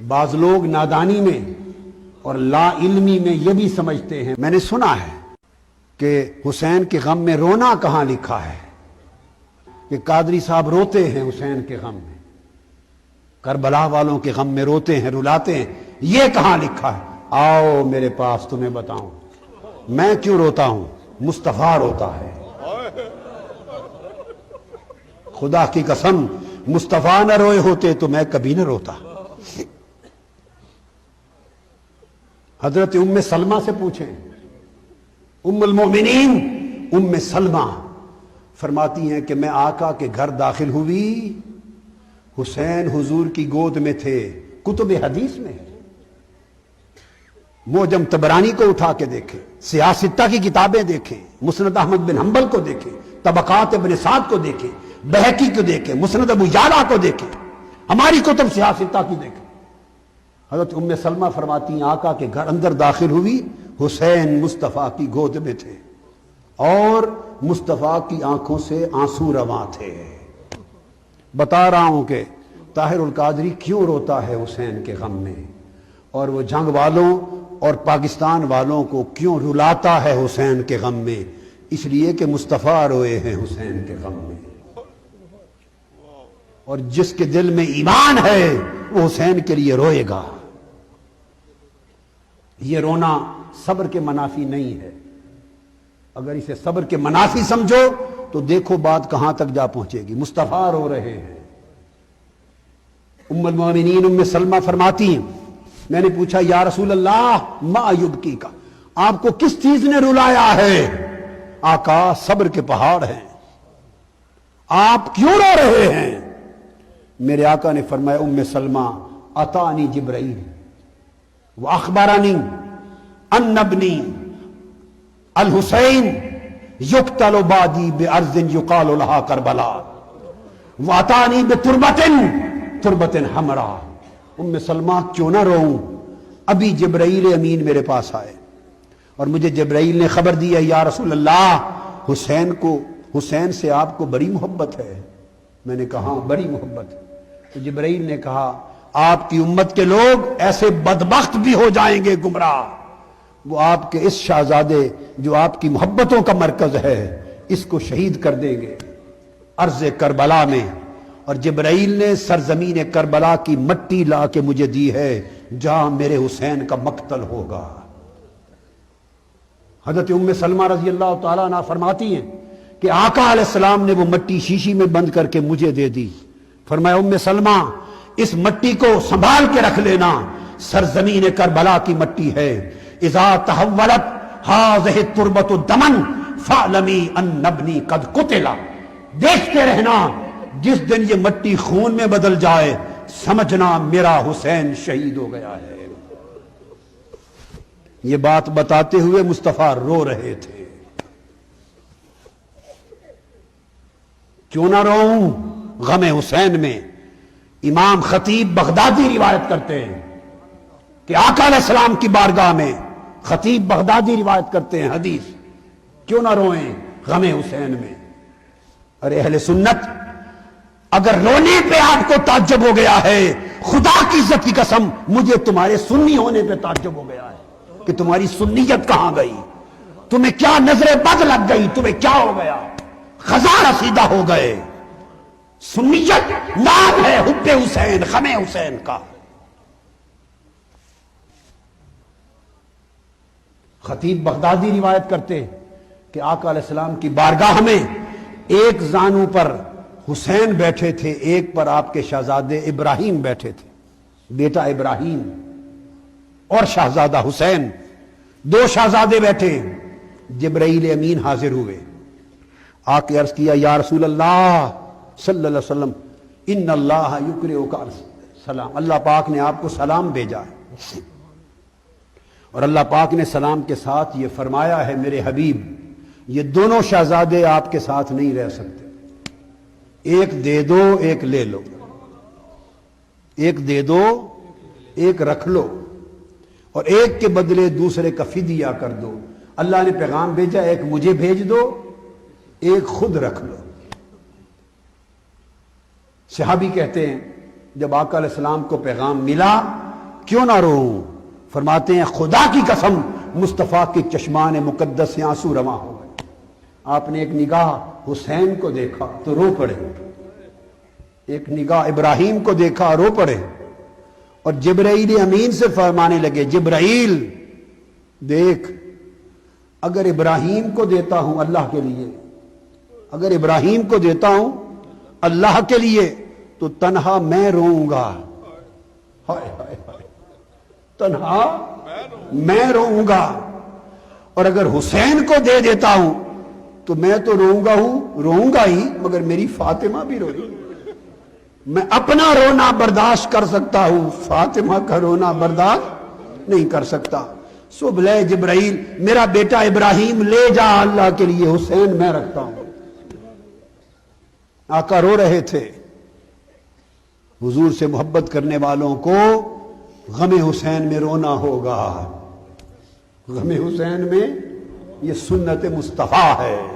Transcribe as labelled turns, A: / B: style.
A: بعض لوگ نادانی میں اور لا علمی میں یہ بھی سمجھتے ہیں، میں نے سنا ہے کہ حسین کے غم میں رونا کہاں لکھا ہے کہ قادری صاحب روتے ہیں حسین کے غم میں، کربلا والوں کے غم میں روتے ہیں، رلاتے ہیں، یہ کہاں لکھا ہے؟ آؤ میرے پاس تمہیں بتاؤں میں کیوں روتا ہوں۔ مصطفیٰ روتا ہے، خدا کی قسم مصطفیٰ نہ روئے ہوتے تو میں کبھی نہ روتا۔ حضرت ام سلمہ سے پوچھیں، ام المومنین ام سلمہ فرماتی ہیں کہ میں آقا کے گھر داخل ہوئی، حسین حضور کی گود میں تھے۔ کتب حدیث میں معجم طبرانی کو اٹھا کے دیکھیں، سیاستہ کی کتابیں دیکھیں، مسند احمد بن حنبل کو دیکھیں، طبقات ابن سعد کو دیکھیں، بہقی کو دیکھیں، مسند ابو یعلا کو دیکھیں، ہماری کتب سیاستہ کی دیکھیں۔ حضرت ام سلمہ فرماتی ہیں آقا کے گھر اندر داخل ہوئی، حسین مصطفیٰ کی گود میں تھے اور مصطفیٰ کی آنکھوں سے آنسو رواں تھے۔ بتا رہا ہوں کہ طاہر القادری کیوں روتا ہے حسین کے غم میں، اور وہ جنگ والوں اور پاکستان والوں کو کیوں رلاتا ہے حسین کے غم میں، اس لیے کہ مصطفیٰ روئے ہیں حسین کے غم میں، اور جس کے دل میں ایمان ہے وہ حسین کے لیے روئے گا۔ یہ رونا صبر کے منافی نہیں ہے، اگر اسے صبر کے منافی سمجھو تو دیکھو بات کہاں تک جا پہنچے گی۔ مصطفیٰ رو رہے ہیں۔ ام المومنین ام سلمہ فرماتی ہیں میں نے پوچھا یا رسول اللہ ما یبکی کا، آپ کو کس چیز نے رلایا ہے؟ آقا صبر کے پہاڑ ہیں، آپ کیوں رو رہے ہیں؟ میرے آقا نے فرمایا ام سلمہ اتانی جبرائیل واخبرنی ان ابنی الحسین یقتل بعدی بارض یقال لها کربلا واتانی بتربۃ حمراء۔ ام سلمہ کیوں نہ روؤں؟ ابھی جبرائیل امین میرے پاس آئے اور مجھے جبرائیل نے خبر دی ہے یا رسول اللہ حسین سے آپ کو بڑی محبت ہے۔ میں نے کہا بڑی محبت ہے۔ تو جبرائیل نے کہا آپ کی امت کے لوگ ایسے بدبخت بھی ہو جائیں گے گمراہ، وہ آپ کے اس شہزادے جو آپ کی محبتوں کا مرکز ہے اس کو شہید کر دیں گے ارض کربلا میں۔ اور جبرائیل نے سرزمین کربلا کی مٹی لا کے مجھے دی ہے جہاں میرے حسین کا مقتل ہوگا۔ حضرت ام سلمہ رضی اللہ تعالیٰ عنہ فرماتی ہیں کہ آقا علیہ السلام نے وہ مٹی شیشی میں بند کر کے مجھے دے دی۔ فرمایا ام سلمہ اس مٹی کو سنبھال کے رکھ لینا، سرزمین کربلا کی مٹی ہے۔ اذا تحولت هذه التربة دما فاعلمی ان ابنی قد قتل، دیکھتے رہنا جس دن یہ مٹی خون میں بدل جائے سمجھنا میرا حسین شہید ہو گیا ہے۔ یہ بات بتاتے ہوئے مصطفیٰ رو رہے تھے۔ کیوں نہ روؤں غم حسین میں؟ امام خطیب بغدادی روایت کرتے ہیں کہ آقا علیہ السلام کی بارگاہ میں خطیب بغدادی روایت کرتے ہیں حدیث، کیوں نہ روئیں غم حسین میں؟ ارے اہل سنت، اگر رونے پہ آپ کو تعجب ہو گیا ہے، خدا کی عزت کی قسم مجھے تمہارے سنی ہونے پہ تعجب ہو گیا ہے کہ تمہاری سنیت کہاں گئی، تمہیں کیا نظر بد لگ گئی، تمہیں کیا ہو گیا، خزاں رسیدہ ہو گئے۔ سنیت نام ہے حب حسین، غم حسین کا۔ خطیب بغدادی روایت کرتے کہ آقا علیہ السلام کی بارگاہ میں ایک زانو پر حسین بیٹھے تھے، ایک پر آپ کے شہزادے ابراہیم بیٹھے تھے، بیٹا ابراہیم اور شہزادہ حسین، دو شہزادے بیٹھے۔ جبرائیل امین حاضر ہوئے، آ کے عرض کیا یا رسول اللہ صلی اللہ علیہ وسلم ان اللہ یقرئک السلام، اللہ پاک نے آپ کو سلام بھیجا ہے، اور اللہ پاک نے سلام کے ساتھ یہ فرمایا ہے میرے حبیب یہ دونوں شہزادے آپ کے ساتھ نہیں رہ سکتے، ایک دے دو ایک لے لو، ایک دے دو ایک رکھ لو، اور ایک کے بدلے دوسرے کا فدیہ کر دو۔ اللہ نے پیغام بھیجا ایک مجھے بھیج دو ایک خود رکھ لو۔ صحابی کہتے ہیں جب آقا علیہ السلام کو پیغام ملا کیوں نہ روؤں؟ فرماتے ہیں خدا کی قسم مصطفیٰ کے چشمان مقدس سے آنسو رواں ہو گئے۔ آپ نے ایک نگاہ حسین کو دیکھا تو رو پڑے، ایک نگاہ ابراہیم کو دیکھا رو پڑے، اور جبرائیل امین سے فرمانے لگے جبرائیل دیکھ، اگر ابراہیم کو دیتا ہوں اللہ کے لیے، اگر ابراہیم کو دیتا ہوں اللہ کے لیے تو تنہا میں روؤں گا، ہائے ہائے ہائے، تنہا میں روؤں گا، اور اگر حسین کو دے دیتا ہوں تو میں تو روؤں گا ہی، مگر میری فاطمہ بھی روئے گی۔ میں اپنا رونا برداشت کر سکتا ہوں، فاطمہ کا رونا برداشت نہیں کر سکتا۔ سو بلے جبرائیل میرا بیٹا ابراہیم لے جا اللہ کے لیے، حسین میں رکھتا ہوں۔ آقا رو رہے تھے۔ حضور سے محبت کرنے والوں کو غم حسین میں رونا ہوگا، غم حسین میں، یہ سنت مصطفیٰ ہے۔